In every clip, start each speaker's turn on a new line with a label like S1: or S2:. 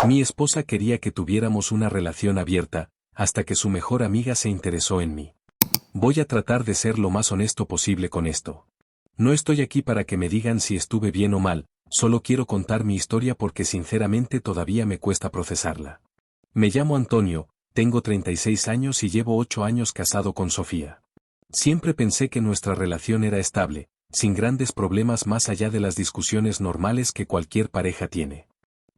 S1: Mi esposa quería que tuviéramos una relación abierta, hasta que su mejor amiga se interesó en mí. Voy a tratar de ser lo más honesto posible con esto. No estoy aquí para que me digan si estuve bien o mal, solo quiero contar mi historia porque sinceramente todavía me cuesta procesarla. Me llamo Antonio, tengo 36 años y llevo 8 años casado con Sofía. Siempre pensé que nuestra relación era estable, sin grandes problemas más allá de las discusiones normales que cualquier pareja tiene.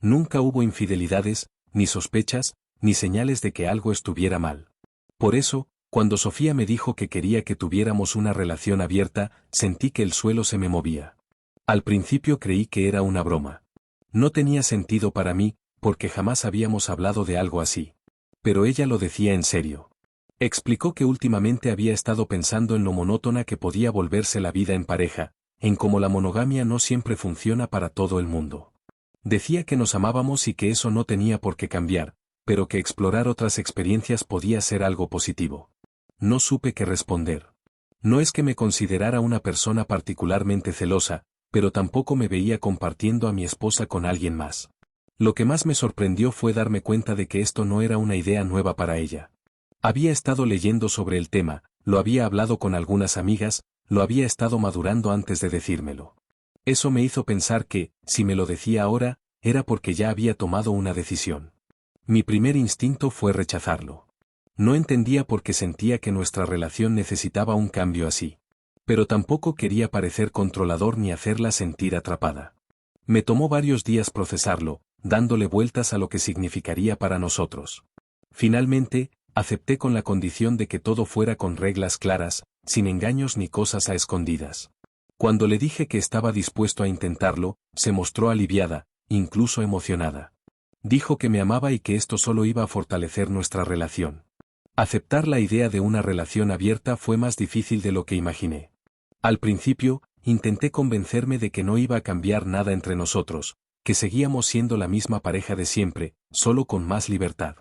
S1: Nunca hubo infidelidades, ni sospechas, ni señales de que algo estuviera mal. Por eso, cuando Sofía me dijo que quería que tuviéramos una relación abierta, sentí que el suelo se me movía. Al principio creí que era una broma. No tenía sentido para mí, porque jamás habíamos hablado de algo así. Pero ella lo decía en serio. Explicó que últimamente había estado pensando en lo monótona que podía volverse la vida en pareja, en cómo la monogamia no siempre funciona para todo el mundo. Decía que nos amábamos y que eso no tenía por qué cambiar, pero que explorar otras experiencias podía ser algo positivo. No supe qué responder. No es que me considerara una persona particularmente celosa, pero tampoco me veía compartiendo a mi esposa con alguien más. Lo que más me sorprendió fue darme cuenta de que esto no era una idea nueva para ella. Había estado leyendo sobre el tema, lo había hablado con algunas amigas, lo había estado madurando antes de decírmelo. Eso me hizo pensar que, si me lo decía ahora, era porque ya había tomado una decisión. Mi primer instinto fue rechazarlo. No entendía por qué sentía que nuestra relación necesitaba un cambio así. Pero tampoco quería parecer controlador ni hacerla sentir atrapada. Me tomó varios días procesarlo, dándole vueltas a lo que significaría para nosotros. Finalmente, acepté con la condición de que todo fuera con reglas claras, sin engaños ni cosas a escondidas. Cuando le dije que estaba dispuesto a intentarlo, se mostró aliviada, incluso emocionada. Dijo que me amaba y que esto solo iba a fortalecer nuestra relación. Aceptar la idea de una relación abierta fue más difícil de lo que imaginé. Al principio, intenté convencerme de que no iba a cambiar nada entre nosotros, que seguíamos siendo la misma pareja de siempre, solo con más libertad.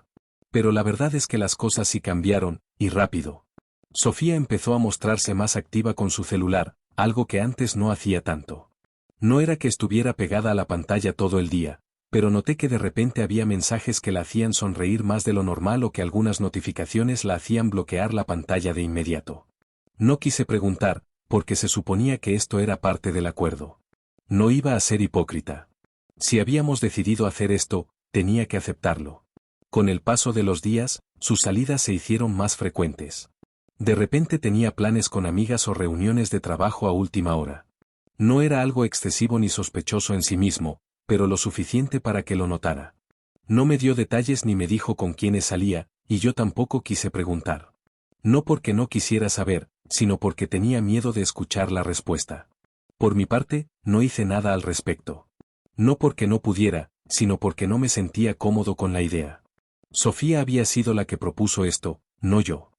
S1: Pero la verdad es que las cosas sí cambiaron, y rápido. Sofía empezó a mostrarse más activa con su celular, algo que antes no hacía tanto. No era que estuviera pegada a la pantalla todo el día, pero noté que de repente había mensajes que la hacían sonreír más de lo normal o que algunas notificaciones la hacían bloquear la pantalla de inmediato. No quise preguntar, porque se suponía que esto era parte del acuerdo. No iba a ser hipócrita. Si habíamos decidido hacer esto, tenía que aceptarlo. Con el paso de los días, sus salidas se hicieron más frecuentes. De repente tenía planes con amigas o reuniones de trabajo a última hora. No era algo excesivo ni sospechoso en sí mismo, pero lo suficiente para que lo notara. No me dio detalles ni me dijo con quiénes salía, y yo tampoco quise preguntar. No porque no quisiera saber, sino porque tenía miedo de escuchar la respuesta. Por mi parte, no hice nada al respecto. No porque no pudiera, sino porque no me sentía cómodo con la idea. Sofía había sido la que propuso esto, no yo.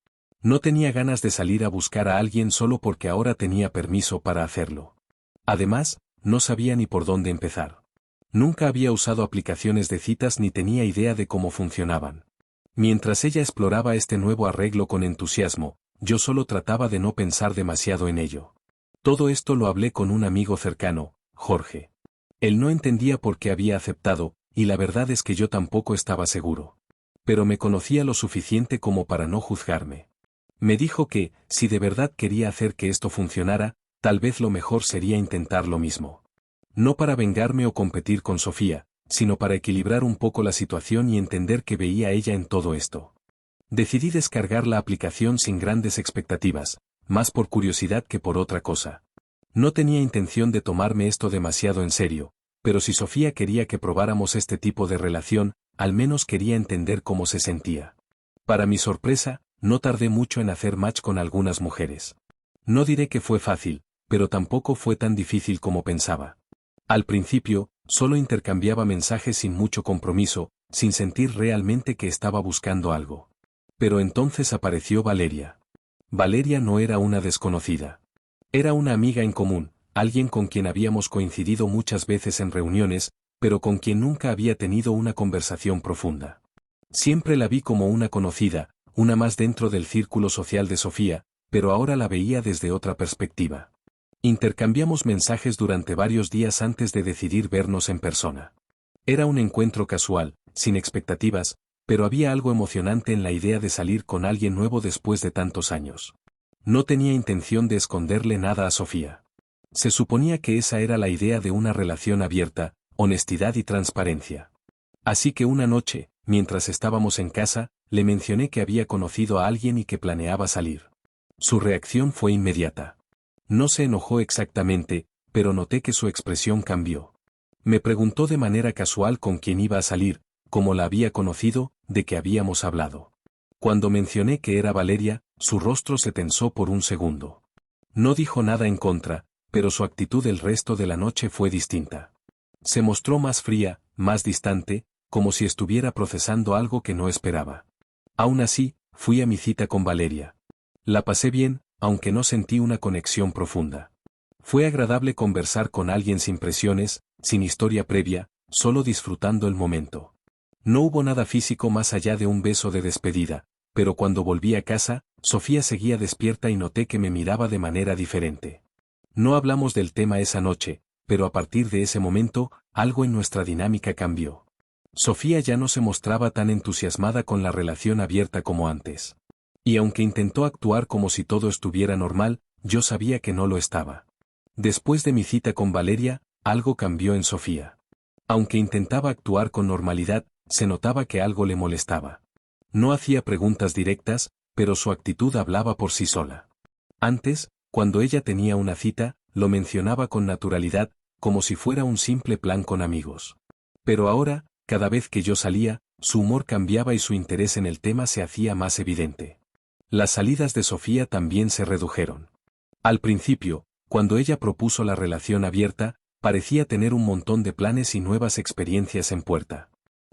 S1: No tenía ganas de salir a buscar a alguien solo porque ahora tenía permiso para hacerlo. Además, no sabía ni por dónde empezar. Nunca había usado aplicaciones de citas ni tenía idea de cómo funcionaban. Mientras ella exploraba este nuevo arreglo con entusiasmo, yo solo trataba de no pensar demasiado en ello. Todo esto lo hablé con un amigo cercano, Jorge. Él no entendía por qué había aceptado, y la verdad es que yo tampoco estaba seguro. Pero me conocía lo suficiente como para no juzgarme. Me dijo que, si de verdad quería hacer que esto funcionara, tal vez lo mejor sería intentar lo mismo. No para vengarme o competir con Sofía, sino para equilibrar un poco la situación y entender que veía ella en todo esto. Decidí descargar la aplicación sin grandes expectativas, más por curiosidad que por otra cosa. No tenía intención de tomarme esto demasiado en serio, pero si Sofía quería que probáramos este tipo de relación, al menos quería entender cómo se sentía. Para mi sorpresa, no tardé mucho en hacer match con algunas mujeres. No diré que fue fácil, pero tampoco fue tan difícil como pensaba. Al principio, solo intercambiaba mensajes sin mucho compromiso, sin sentir realmente que estaba buscando algo. Pero entonces apareció Valeria. Valeria no era una desconocida. Era una amiga en común, alguien con quien habíamos coincidido muchas veces en reuniones, pero con quien nunca había tenido una conversación profunda. Siempre la vi como una conocida, una más dentro del círculo social de Sofía, pero ahora la veía desde otra perspectiva. Intercambiamos mensajes durante varios días antes de decidir vernos en persona. Era un encuentro casual, sin expectativas, pero había algo emocionante en la idea de salir con alguien nuevo después de tantos años. No tenía intención de esconderle nada a Sofía. Se suponía que esa era la idea de una relación abierta, honestidad y transparencia. Así que una noche, mientras estábamos en casa, le mencioné que había conocido a alguien y que planeaba salir. Su reacción fue inmediata. No se enojó exactamente, pero noté que su expresión cambió. Me preguntó de manera casual con quién iba a salir, cómo la había conocido, de qué habíamos hablado. Cuando mencioné que era Valeria, su rostro se tensó por un segundo. No dijo nada en contra, pero su actitud el resto de la noche fue distinta. Se mostró más fría, más distante, como si estuviera procesando algo que no esperaba. Aún así, fui a mi cita con Valeria. La pasé bien, aunque no sentí una conexión profunda. Fue agradable conversar con alguien sin presiones, sin historia previa, solo disfrutando el momento. No hubo nada físico más allá de un beso de despedida, pero cuando volví a casa, Sofía seguía despierta y noté que me miraba de manera diferente. No hablamos del tema esa noche, pero a partir de ese momento, algo en nuestra dinámica cambió. Sofía ya no se mostraba tan entusiasmada con la relación abierta como antes. Y aunque intentó actuar como si todo estuviera normal, yo sabía que no lo estaba. Después de mi cita con Valeria, algo cambió en Sofía. Aunque intentaba actuar con normalidad, se notaba que algo le molestaba. No hacía preguntas directas, pero su actitud hablaba por sí sola. Antes, cuando ella tenía una cita, lo mencionaba con naturalidad, como si fuera un simple plan con amigos. Pero ahora, cada vez que yo salía, su humor cambiaba y su interés en el tema se hacía más evidente. Las salidas de Sofía también se redujeron. Al principio, cuando ella propuso la relación abierta, parecía tener un montón de planes y nuevas experiencias en puerta.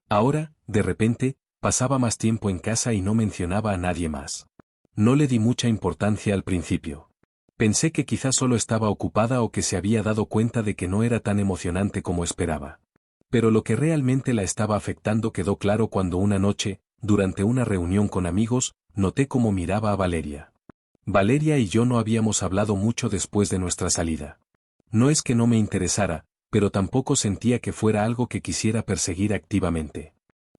S1: Ahora, de repente, pasaba más tiempo en casa y no mencionaba a nadie más. No le di mucha importancia al principio. Pensé que quizás solo estaba ocupada o que se había dado cuenta de que no era tan emocionante como esperaba. Pero lo que realmente la estaba afectando quedó claro cuando una noche, durante una reunión con amigos, noté cómo miraba a Valeria. Valeria y yo no habíamos hablado mucho después de nuestra salida. No es que no me interesara, pero tampoco sentía que fuera algo que quisiera perseguir activamente.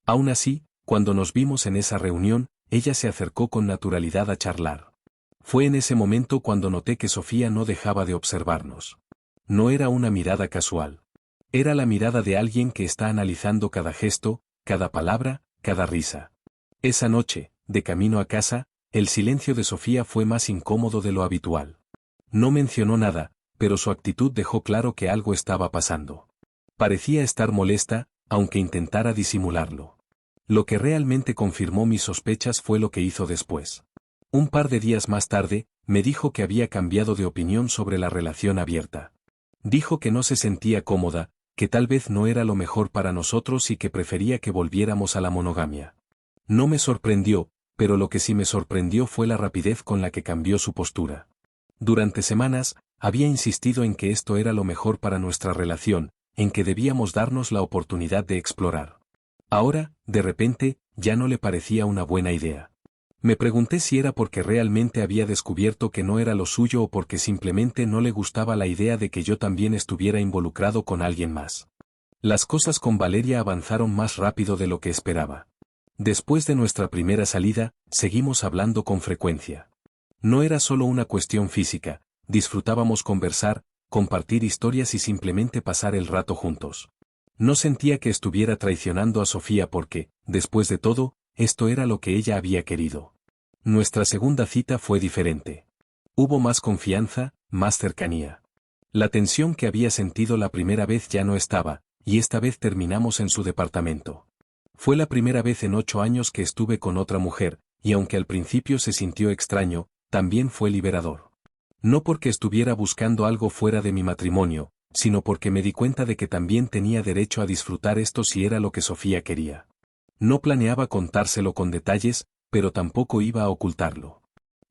S1: Aún así, cuando nos vimos en esa reunión, ella se acercó con naturalidad a charlar. Fue en ese momento cuando noté que Sofía no dejaba de observarnos. No era una mirada casual. Era la mirada de alguien que está analizando cada gesto, cada palabra, cada risa. Esa noche, de camino a casa, el silencio de Sofía fue más incómodo de lo habitual. No mencionó nada, pero su actitud dejó claro que algo estaba pasando. Parecía estar molesta, aunque intentara disimularlo. Lo que realmente confirmó mis sospechas fue lo que hizo después. Un par de días más tarde, me dijo que había cambiado de opinión sobre la relación abierta. Dijo que no se sentía cómoda, que tal vez no era lo mejor para nosotros y que prefería que volviéramos a la monogamia. No me sorprendió, pero lo que sí me sorprendió fue la rapidez con la que cambió su postura. Durante semanas, había insistido en que esto era lo mejor para nuestra relación, en que debíamos darnos la oportunidad de explorar. Ahora, de repente, ya no le parecía una buena idea. Me pregunté si era porque realmente había descubierto que no era lo suyo o porque simplemente no le gustaba la idea de que yo también estuviera involucrado con alguien más. Las cosas con Valeria avanzaron más rápido de lo que esperaba. Después de nuestra primera salida, seguimos hablando con frecuencia. No era solo una cuestión física, disfrutábamos conversar, compartir historias y simplemente pasar el rato juntos. No sentía que estuviera traicionando a Sofía porque, después de todo, esto era lo que ella había querido. Nuestra segunda cita fue diferente. Hubo más confianza, más cercanía. La tensión que había sentido la primera vez ya no estaba, y esta vez terminamos en su departamento. Fue la primera vez en 8 años que estuve con otra mujer, y aunque al principio se sintió extraño, también fue liberador. No porque estuviera buscando algo fuera de mi matrimonio, sino porque me di cuenta de que también tenía derecho a disfrutar esto si era lo que Sofía quería. No planeaba contárselo con detalles, pero tampoco iba a ocultarlo.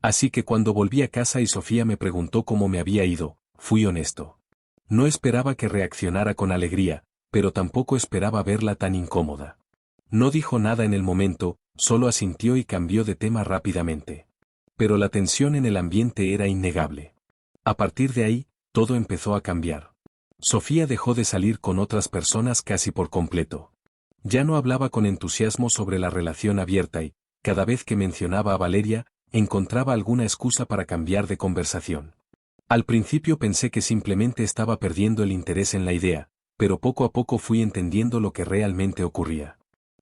S1: Así que cuando volví a casa y Sofía me preguntó cómo me había ido, fui honesto. No esperaba que reaccionara con alegría, pero tampoco esperaba verla tan incómoda. No dijo nada en el momento, solo asintió y cambió de tema rápidamente. Pero la tensión en el ambiente era innegable. A partir de ahí, todo empezó a cambiar. Sofía dejó de salir con otras personas casi por completo. Ya no hablaba con entusiasmo sobre la relación abierta y, cada vez que mencionaba a Valeria, encontraba alguna excusa para cambiar de conversación. Al principio pensé que simplemente estaba perdiendo el interés en la idea, pero poco a poco fui entendiendo lo que realmente ocurría.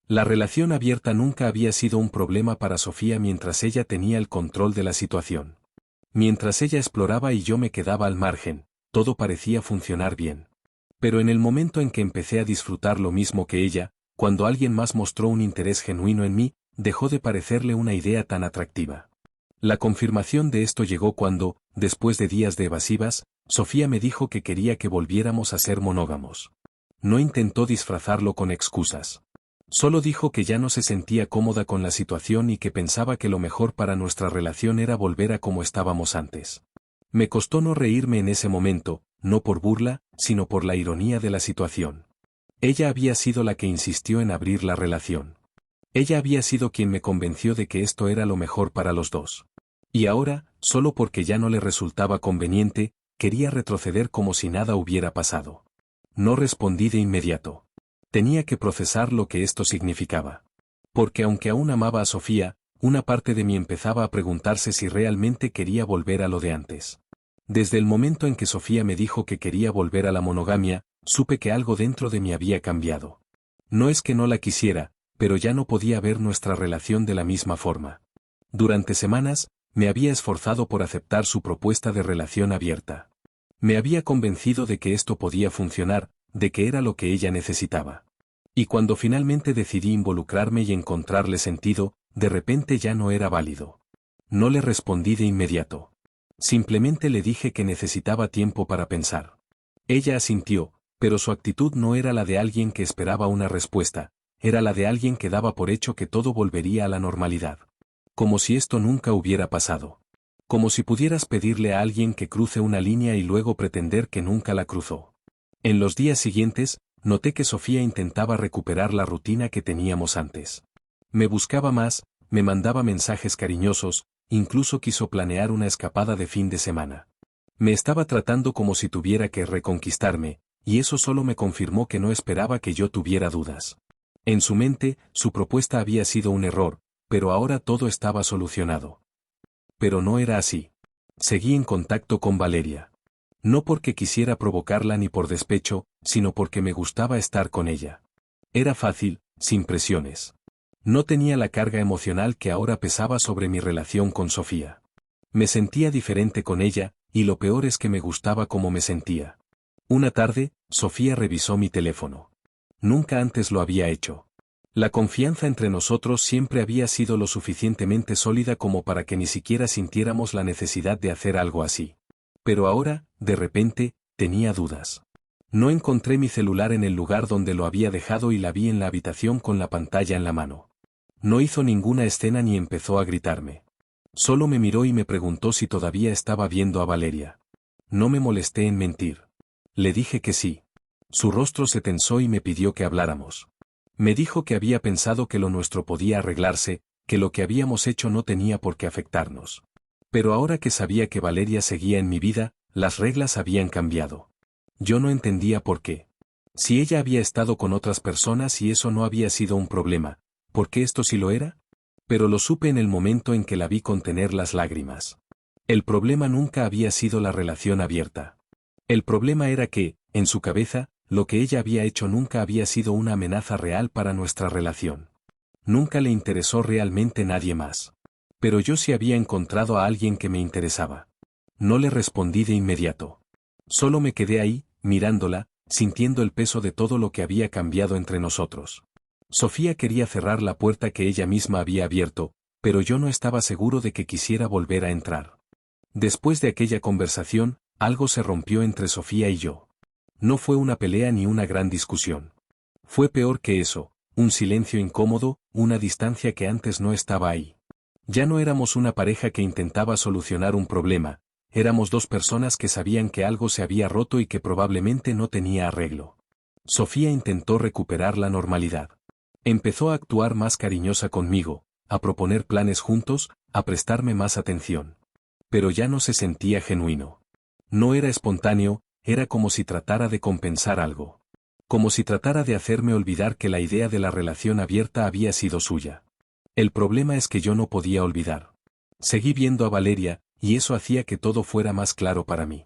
S1: La relación abierta nunca había sido un problema para Sofía mientras ella tenía el control de la situación. Mientras ella exploraba y yo me quedaba al margen, todo parecía funcionar bien. Pero en el momento en que empecé a disfrutar lo mismo que ella, cuando alguien más mostró un interés genuino en mí, dejó de parecerle una idea tan atractiva. La confirmación de esto llegó cuando, después de días de evasivas, Sofía me dijo que quería que volviéramos a ser monógamos. No intentó disfrazarlo con excusas. Solo dijo que ya no se sentía cómoda con la situación y que pensaba que lo mejor para nuestra relación era volver a como estábamos antes. Me costó no reírme en ese momento, no por burla, sino por la ironía de la situación. Ella había sido la que insistió en abrir la relación. Ella había sido quien me convenció de que esto era lo mejor para los dos. Y ahora, solo porque ya no le resultaba conveniente, quería retroceder como si nada hubiera pasado. No respondí de inmediato. Tenía que procesar lo que esto significaba. Porque aunque aún amaba a Sofía, una parte de mí empezaba a preguntarse si realmente quería volver a lo de antes. Desde el momento en que Sofía me dijo que quería volver a la monogamia, supe que algo dentro de mí había cambiado. No es que no la quisiera, pero ya no podía ver nuestra relación de la misma forma. Durante semanas, me había esforzado por aceptar su propuesta de relación abierta. Me había convencido de que esto podía funcionar, de que era lo que ella necesitaba. Y cuando finalmente decidí involucrarme y encontrarle sentido, de repente ya no era válido. No le respondí de inmediato. Simplemente le dije que necesitaba tiempo para pensar. Ella asintió, pero su actitud no era la de alguien que esperaba una respuesta, era la de alguien que daba por hecho que todo volvería a la normalidad. Como si esto nunca hubiera pasado. Como si pudieras pedirle a alguien que cruce una línea y luego pretender que nunca la cruzó. En los días siguientes, noté que Sofía intentaba recuperar la rutina que teníamos antes. Me buscaba más, me mandaba mensajes cariñosos, incluso quiso planear una escapada de fin de semana. Me estaba tratando como si tuviera que reconquistarme, y eso solo me confirmó que no esperaba que yo tuviera dudas. En su mente, su propuesta había sido un error, pero ahora todo estaba solucionado. Pero no era así. Seguí en contacto con Valeria. No porque quisiera provocarla ni por despecho, sino porque me gustaba estar con ella. Era fácil, sin presiones. No tenía la carga emocional que ahora pesaba sobre mi relación con Sofía. Me sentía diferente con ella, y lo peor es que me gustaba como me sentía. Una tarde, Sofía revisó mi teléfono. Nunca antes lo había hecho. La confianza entre nosotros siempre había sido lo suficientemente sólida como para que ni siquiera sintiéramos la necesidad de hacer algo así. Pero ahora, de repente, tenía dudas. No encontré mi celular en el lugar donde lo había dejado y la vi en la habitación con la pantalla en la mano. No hizo ninguna escena ni empezó a gritarme. Solo me miró y me preguntó si todavía estaba viendo a Valeria. No me molesté en mentir. Le dije que sí. Su rostro se tensó y me pidió que habláramos. Me dijo que había pensado que lo nuestro podía arreglarse, que lo que habíamos hecho no tenía por qué afectarnos. Pero ahora que sabía que Valeria seguía en mi vida, las reglas habían cambiado. Yo no entendía por qué. Si ella había estado con otras personas y eso no había sido un problema, ¿por qué esto sí lo era? Pero lo supe en el momento en que la vi contener las lágrimas. El problema nunca había sido la relación abierta. El problema era que, en su cabeza, lo que ella había hecho nunca había sido una amenaza real para nuestra relación. Nunca le interesó realmente nadie más. Pero yo sí había encontrado a alguien que me interesaba. No le respondí de inmediato. Solo me quedé ahí, mirándola, sintiendo el peso de todo lo que había cambiado entre nosotros. Sofía quería cerrar la puerta que ella misma había abierto, pero yo no estaba seguro de que quisiera volver a entrar. Después de aquella conversación, algo se rompió entre Sofía y yo. No fue una pelea ni una gran discusión. Fue peor que eso, un silencio incómodo, una distancia que antes no estaba ahí. Ya no éramos una pareja que intentaba solucionar un problema, éramos dos personas que sabían que algo se había roto y que probablemente no tenía arreglo. Sofía intentó recuperar la normalidad. Empezó a actuar más cariñosa conmigo, a proponer planes juntos, a prestarme más atención. Pero ya no se sentía genuino. No era espontáneo, era como si tratara de compensar algo. como si tratara de hacerme olvidar que la idea de la relación abierta había sido suya. El problema es que yo no podía olvidar. Seguí viendo a Valeria, y eso hacía que todo fuera más claro para mí.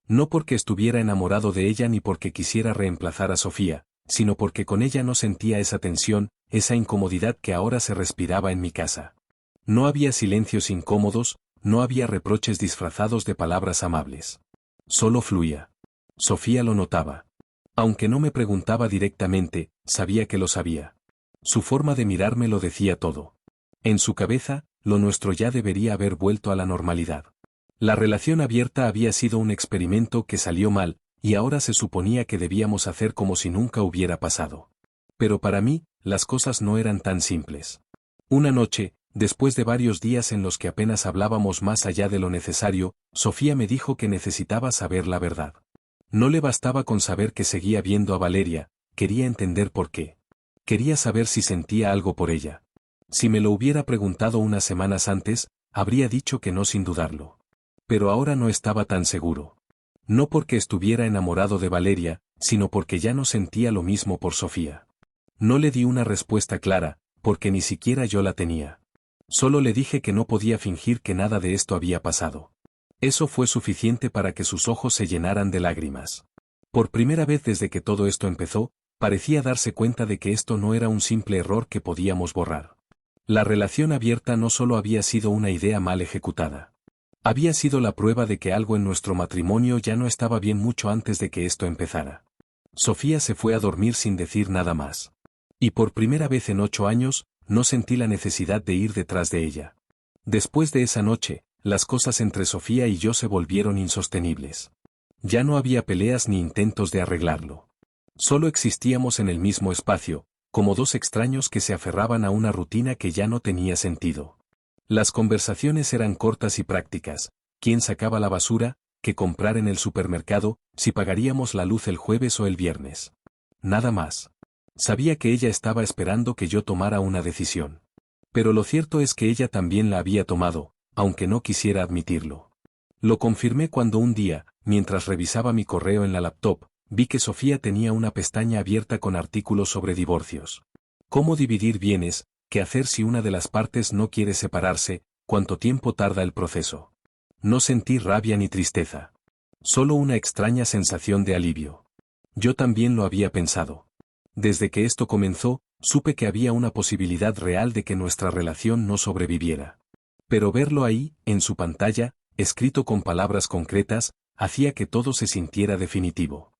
S1: No porque estuviera enamorado de ella ni porque quisiera reemplazar a Sofía, sino porque con ella no sentía esa tensión, esa incomodidad que ahora se respiraba en mi casa. No había silencios incómodos, no había reproches disfrazados de palabras amables. Solo fluía. Sofía lo notaba. Aunque no me preguntaba directamente, sabía que lo sabía. Su forma de mirarme lo decía todo. En su cabeza, lo nuestro ya debería haber vuelto a la normalidad. La relación abierta había sido un experimento que salió mal, y ahora se suponía que debíamos hacer como si nunca hubiera pasado. Pero para mí, las cosas no eran tan simples. Una noche, después de varios días en los que apenas hablábamos más allá de lo necesario, Sofía me dijo que necesitaba saber la verdad. No le bastaba con saber que seguía viendo a Valeria, quería entender por qué. Quería saber si sentía algo por ella. Si me lo hubiera preguntado unas semanas antes, habría dicho que no sin dudarlo. Pero ahora no estaba tan seguro. No porque estuviera enamorado de Valeria, sino porque ya no sentía lo mismo por Sofía. No le di una respuesta clara, porque ni siquiera yo la tenía. Solo le dije que no podía fingir que nada de esto había pasado. Eso fue suficiente para que sus ojos se llenaran de lágrimas. Por primera vez desde que todo esto empezó, parecía darse cuenta de que esto no era un simple error que podíamos borrar. La relación abierta no solo había sido una idea mal ejecutada. Había sido la prueba de que algo en nuestro matrimonio ya no estaba bien mucho antes de que esto empezara. Sofía se fue a dormir sin decir nada más. Y por primera vez en 8 años, no sentí la necesidad de ir detrás de ella. Después de esa noche, las cosas entre Sofía y yo se volvieron insostenibles. Ya no había peleas ni intentos de arreglarlo. Solo existíamos en el mismo espacio, como dos extraños que se aferraban a una rutina que ya no tenía sentido. Las conversaciones eran cortas y prácticas: quién sacaba la basura, qué comprar en el supermercado, si pagaríamos la luz el jueves o el viernes. Nada más. Sabía que ella estaba esperando que yo tomara una decisión. Pero lo cierto es que ella también la había tomado, aunque no quisiera admitirlo. Lo confirmé cuando un día, mientras revisaba mi correo en la laptop, vi que Sofía tenía una pestaña abierta con artículos sobre divorcios. Cómo dividir bienes, qué hacer si una de las partes no quiere separarse, cuánto tiempo tarda el proceso. No sentí rabia ni tristeza. Solo una extraña sensación de alivio. Yo también lo había pensado. Desde que esto comenzó, supe que había una posibilidad real de que nuestra relación no sobreviviera. Pero verlo ahí, en su pantalla, escrito con palabras concretas, hacía que todo se sintiera definitivo.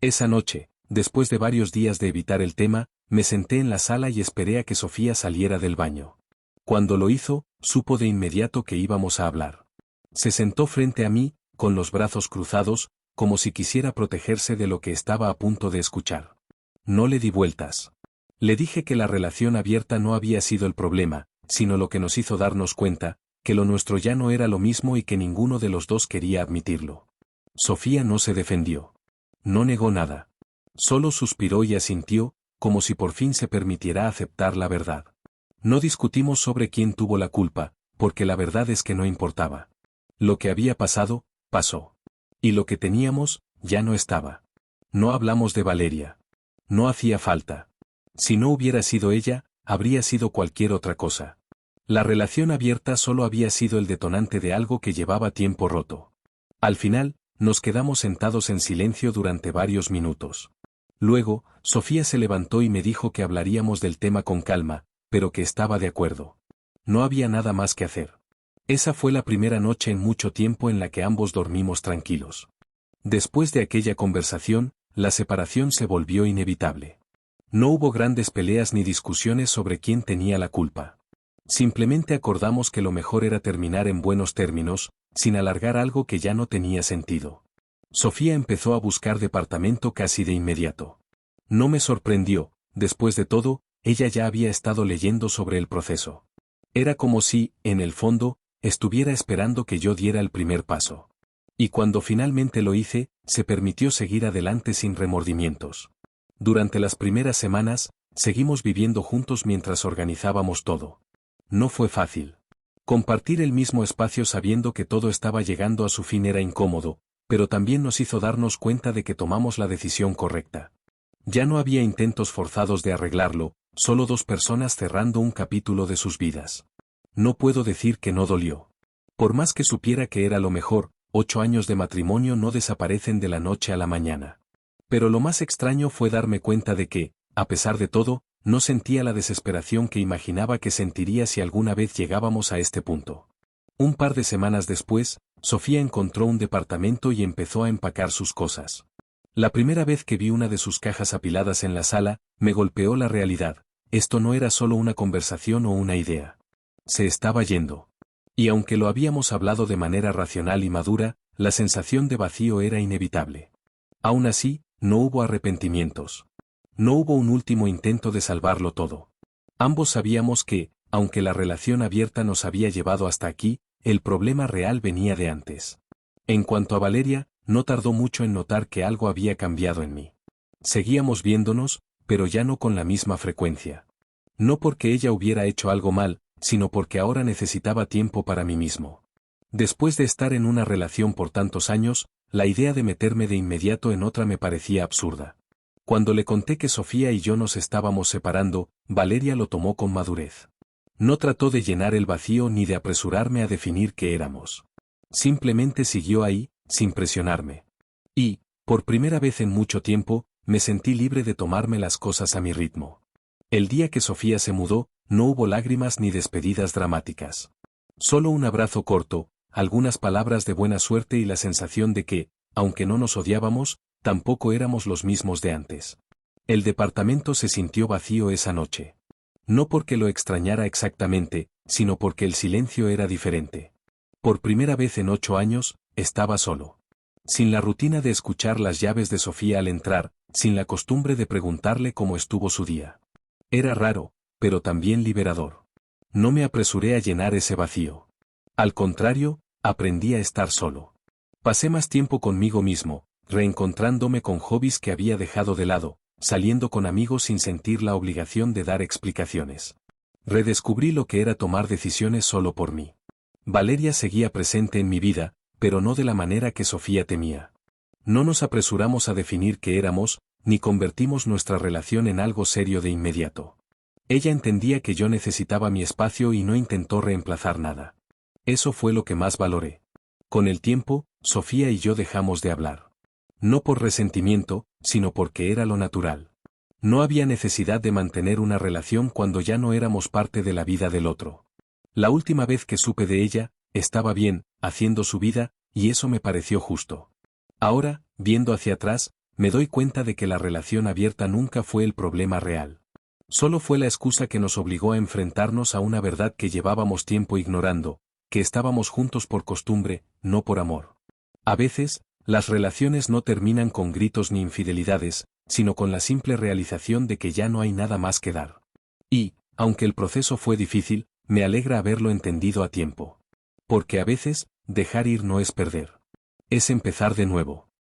S1: Esa noche, después de varios días de evitar el tema, me senté en la sala y esperé a que Sofía saliera del baño. Cuando lo hizo, supo de inmediato que íbamos a hablar. Se sentó frente a mí, con los brazos cruzados, como si quisiera protegerse de lo que estaba a punto de escuchar. No le di vueltas. Le dije que la relación abierta no había sido el problema, sino lo que nos hizo darnos cuenta, que lo nuestro ya no era lo mismo y que ninguno de los dos quería admitirlo. Sofía no se defendió. No negó nada. Solo suspiró y asintió, como si por fin se permitiera aceptar la verdad. No discutimos sobre quién tuvo la culpa, porque la verdad es que no importaba. Lo que había pasado, pasó. Y lo que teníamos, ya no estaba. No hablamos de Valeria. No hacía falta. Si no hubiera sido ella, habría sido cualquier otra cosa. La relación abierta solo había sido el detonante de algo que llevaba tiempo roto. Al final, nos quedamos sentados en silencio durante varios minutos. Luego, Sofía se levantó y me dijo que hablaríamos del tema con calma, pero que estaba de acuerdo. No había nada más que hacer. Esa fue la primera noche en mucho tiempo en la que ambos dormimos tranquilos. Después de aquella conversación, la separación se volvió inevitable. No hubo grandes peleas ni discusiones sobre quién tenía la culpa. Simplemente acordamos que lo mejor era terminar en buenos términos, sin alargar algo que ya no tenía sentido. Sofía empezó a buscar departamento casi de inmediato. No me sorprendió, después de todo, ella ya había estado leyendo sobre el proceso. Era como si, en el fondo, estuviera esperando que yo diera el primer paso. Y cuando finalmente lo hice, se permitió seguir adelante sin remordimientos. Durante las primeras semanas, seguimos viviendo juntos mientras organizábamos todo. No fue fácil. Compartir el mismo espacio sabiendo que todo estaba llegando a su fin era incómodo, pero también nos hizo darnos cuenta de que tomamos la decisión correcta. Ya no había intentos forzados de arreglarlo, solo dos personas cerrando un capítulo de sus vidas. No puedo decir que no dolió. Por más que supiera que era lo mejor, 8 años de matrimonio no desaparecen de la noche a la mañana. Pero lo más extraño fue darme cuenta de que, a pesar de todo, no sentía la desesperación que imaginaba que sentiría si alguna vez llegábamos a este punto. Un par de semanas después, Sofía encontró un departamento y empezó a empacar sus cosas. La primera vez que vi una de sus cajas apiladas en la sala, me golpeó la realidad. Esto no era solo una conversación o una idea. Se estaba yendo. Y aunque lo habíamos hablado de manera racional y madura, la sensación de vacío era inevitable. Aún así, no hubo arrepentimientos. No hubo un último intento de salvarlo todo. Ambos sabíamos que, aunque la relación abierta nos había llevado hasta aquí, el problema real venía de antes. En cuanto a Valeria, no tardó mucho en notar que algo había cambiado en mí. Seguíamos viéndonos, pero ya no con la misma frecuencia. No porque ella hubiera hecho algo mal, sino porque ahora necesitaba tiempo para mí mismo. Después de estar en una relación por tantos años, la idea de meterme de inmediato en otra me parecía absurda. Cuando le conté que Sofía y yo nos estábamos separando, Valeria lo tomó con madurez. No trató de llenar el vacío ni de apresurarme a definir qué éramos. Simplemente siguió ahí, sin presionarme. Y, por primera vez en mucho tiempo, me sentí libre de tomarme las cosas a mi ritmo. El día que Sofía se mudó, no hubo lágrimas ni despedidas dramáticas. Solo un abrazo corto, algunas palabras de buena suerte y la sensación de que, aunque no nos odiábamos, tampoco éramos los mismos de antes. El departamento se sintió vacío esa noche. No porque lo extrañara exactamente, sino porque el silencio era diferente. Por primera vez en 8 años, estaba solo. Sin la rutina de escuchar las llaves de Sofía al entrar, sin la costumbre de preguntarle cómo estuvo su día. Era raro, pero también liberador. No me apresuré a llenar ese vacío. Al contrario, aprendí a estar solo. Pasé más tiempo conmigo mismo, reencontrándome con hobbies que había dejado de lado, saliendo con amigos sin sentir la obligación de dar explicaciones. Redescubrí lo que era tomar decisiones solo por mí. Valeria seguía presente en mi vida, pero no de la manera que Sofía temía. No nos apresuramos a definir qué éramos, ni convertimos nuestra relación en algo serio de inmediato. Ella entendía que yo necesitaba mi espacio y no intentó reemplazar nada. Eso fue lo que más valoré. Con el tiempo, Sofía y yo dejamos de hablar. No por resentimiento, sino porque era lo natural. No había necesidad de mantener una relación cuando ya no éramos parte de la vida del otro. La última vez que supe de ella, estaba bien, haciendo su vida, y eso me pareció justo. Ahora, viendo hacia atrás, me doy cuenta de que la relación abierta nunca fue el problema real. Solo fue la excusa que nos obligó a enfrentarnos a una verdad que llevábamos tiempo ignorando, que estábamos juntos por costumbre, no por amor. A veces, las relaciones no terminan con gritos ni infidelidades, sino con la simple realización de que ya no hay nada más que dar. Y, aunque el proceso fue difícil, me alegra haberlo entendido a tiempo. Porque a veces, dejar ir no es perder. Es empezar de nuevo.